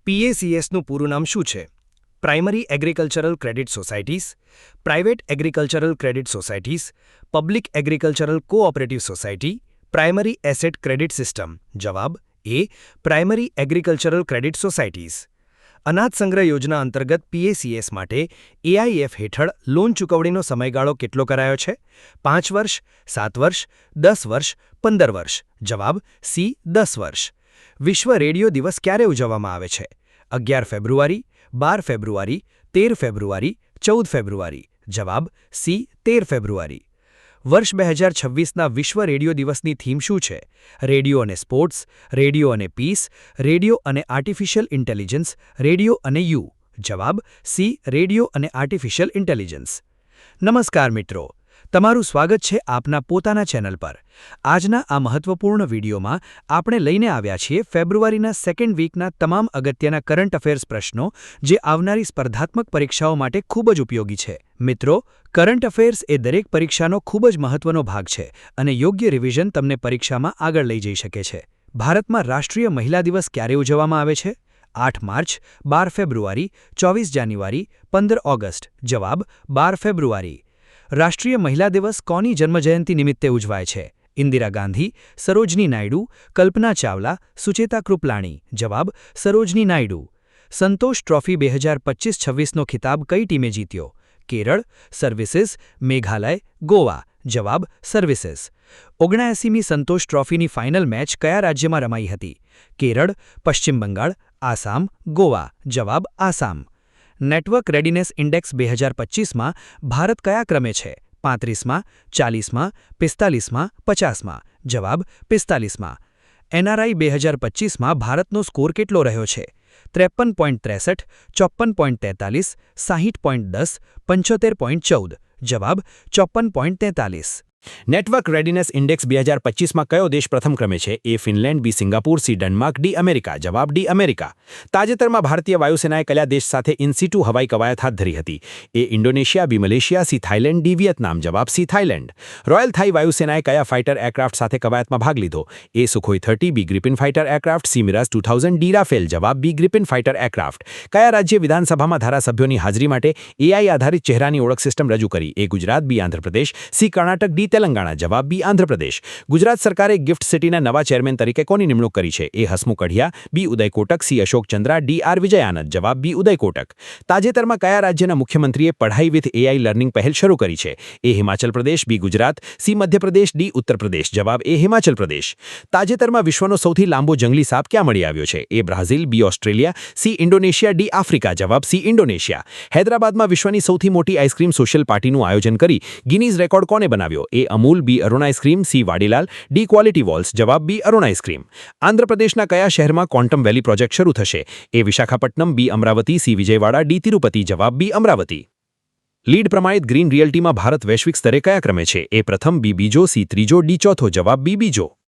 પીએસીએસનું પૂરું નામ શું છે? Primary agricultural credit societies, private agricultural credit societies, public agricultural cooperative society, primary asset credit system. જવાબ A. Primary agricultural credit societies. અનાજ સંગ્રહ યોજના અંતર્ગત પીએસીએસ માટે એઆઈએફ હેઠળ લોન ચૂકવણીનો સમયગાળો કેટલો કરાયો છે? 5 વર્ષ, 7 વર્ષ, 10 વર્ષ, 15 વર્ષ. જવાબ સી. 10 વર્ષ. વિશ્વ રેડિયો દિવસ ક્યારે ઉજવવામાં આવે છે? 11 ફેબ્રુઆરી, 12 ફેબ્રુઆરી, 13 ફેબ્રુઆરી, 14 ફેબ્રુઆરી. જવાબ સી. 13 ફેબ્રુઆરી. વર્ષ 2026ના વિશ્વ રેડિયો દિવસની થીમ શું છે? રેડિયો અને સ્પોર્ટ્સ, રેડિયો અને પીસ, રેડિયો અને આર્ટિફિશિયલ ઇન્ટેલિજન્સ, રેડિયો અને યુ. જવાબ સી. રેડિયો અને આર્ટિફિશિયલ ઇન્ટેલિજન્સ. નમસ્કાર મિત્રો, તમારું સ્વાગત છે આપના પોતાના ચેનલ પર. આજના આ મહત્વપૂર્ણ વિડીયોમાં આપણે લઈને આવ્યા છીએ ફેબ્રુઆરીના સેકન્ડ વીકના તમામ અગત્યના કરંટ અફેર્સ પ્રશ્નો, જે આવનારી સ્પર્ધાત્મક પરીક્ષાઓ માટે ખૂબ જ ઉપયોગી છે. મિત્રો, કરંટ અફેર્સ એ દરેક પરીક્ષાનો ખૂબ જ મહત્વનો ભાગ છે અને યોગ્ય રિવિઝન તમને પરીક્ષામાં આગળ લઈ જઈ શકે છે. ભારતમાં રાષ્ટ્રીય મહિલા દિવસ ક્યારે ઉજવવામાં આવે છે? 8 માર્ચ, 12 ફેબ્રુઆરી, 24 જાન્યુઆરી, 15 ઓગસ્ટ. જવાબ 12 ફેબ્રુઆરી. રાષ્ટ્રીય મહિલા દિવસ કોની જન્મજયંતિ નિમિત્તે ઉજવાય છે? ઇન્દિરા ગાંધી, સરોજની નાયડુ, કલ્પના ચાવલા, સુચેતા કૃપલાણી. જવાબ સરોજની નાયડુ. સંતોષ ટ્રોફી 2025-26નો ખિતાબ કઈ ટીમે જીત્યો? કેરળ, સર્વિસીસ, મેઘાલય, ગોવા. જવાબ સર્વિસીસ. 79મી સંતોષ ટ્રોફીની ફાઇનલ મેચ કયા રાજ્યમાં રમાઈ હતી? કેરળ, પશ્ચિમ બંગાળ, આસામ, ગોવા. જવાબ આસામ. નેટવર્ક રેડિનેસ ઇન્ડેક્સ 2025માં ભારત કયા ક્રમે છે? 35માં, 40માં, 45માં, 50માં. જવાબ 45માં. એનઆરઆઈ 2025માં ભારતનો સ્કોર કેટલો રહ્યો છે? 53.63, 54.43, 60.10, 75.14. જવાબ 54.43. નેટવર્ક રેડિનેસ ઇન્ડેક્સ 2025માં કયો દેશ પ્રથમ ક્રમે છે? A Finland, B Singapore, C Denmark, D America. જવાબ ડી અમેરિકા. તાજેતરમાં ભારતીય વાયુસેનાએ કયા દેશ સાથે ઇન-સિટુ હવાઈ કવાયત હાથ ધરી હતી? A Indonesia, B Malaysia, C Thailand, D Vietnam. જવાબ સી થાઇલેન્ડ. રોયલ થાઈ વાયુસેનાએ કયા ફાઇટર એરક્રાફ્ટ સાથે કવાયતમાં ભાગ લીધો? A Sukhoi 30, B Gripen fighter aircraft, C Mirage 2000, D Rafale. જવાબ બી ગ્રિપિન ફાઇટર એરક્રાફ્ટ. કયા રાજ્ય વિધાનસભામાં ધારાસભ્યોની હાજરી માટે એઆઈ આધારિત ચહેરાની ઓળખ સિસ્ટમ રજૂ કરી? એ ગુજરાત, બી આંધ્રપ્રદેશ, સી કર્ણાટક, ડી તેલંગાણા. જવાબ બી આંધ્રપ્રદેશ. ગુજરાત સરકારે ગિફ્ટ સિટીના નવા ચેરમેન તરીકે કોની નિમણૂક કરી છે? A Hasmukh Kadhiya, B Uday Kotak, C Ashok Chandra, D R Vijay Anand. જવાબ બી ઉદય કોટક. તાજેતરમાં કયા રાજ્યના મુખ્યમંત્રીએ પઢાઈ વિથ એઆઈ લર્નિંગ પહેલ શરૂ કરી છે? એ હિમાચલ પ્રદેશ, બી ગુજરાત, સી મધ્યપ્રદેશ, ડી ઉત્તર પ્રદેશ. જવાબ એ હિમાચલ પ્રદેશ. તાજેતરમાં વિશ્વનો સૌથી લાંબો જંગલી સાપ ક્યાં મળી આવ્યો છે? A Brazil, B Australia, C Indonesia, D Africa. જવાબ સી ઇન્ડોનેશિયા. હૈદરાબાદમાં વિશ્વની સૌથી મોટી આઈસ્ક્રીમ સોશિયલ પાર્ટીનું આયોજન કરી ગિનીઝ રેકોર્ડ કોને બનાવ્યો? A Amul, B Arun ice cream, C Vadilal, D Kwality Wall's. જવાબ બી અરુણ આઈસ્ક્રીમ. આંધ્રપ્રદેશના કયા શહેરમાં ક્વોન્ટમ વેલી પ્રોજેક્ટ શરૂ થશે? એ વિશાખાપટ્ટનમ, બી અમરાવતી, સી વિજયવાડા, ડી તિરુપતિ. જવાબ બી અમરાવતી. લીડ પ્રમાણિત ગ્રીન રિયલ્ટીમાં ભારત વૈશ્વિક સ્તરે કયા ક્રમે છે? એ પ્રથમ, બી બીજો, સી ત્રીજો, ડી ચોથો. જવાબ બી બીજો.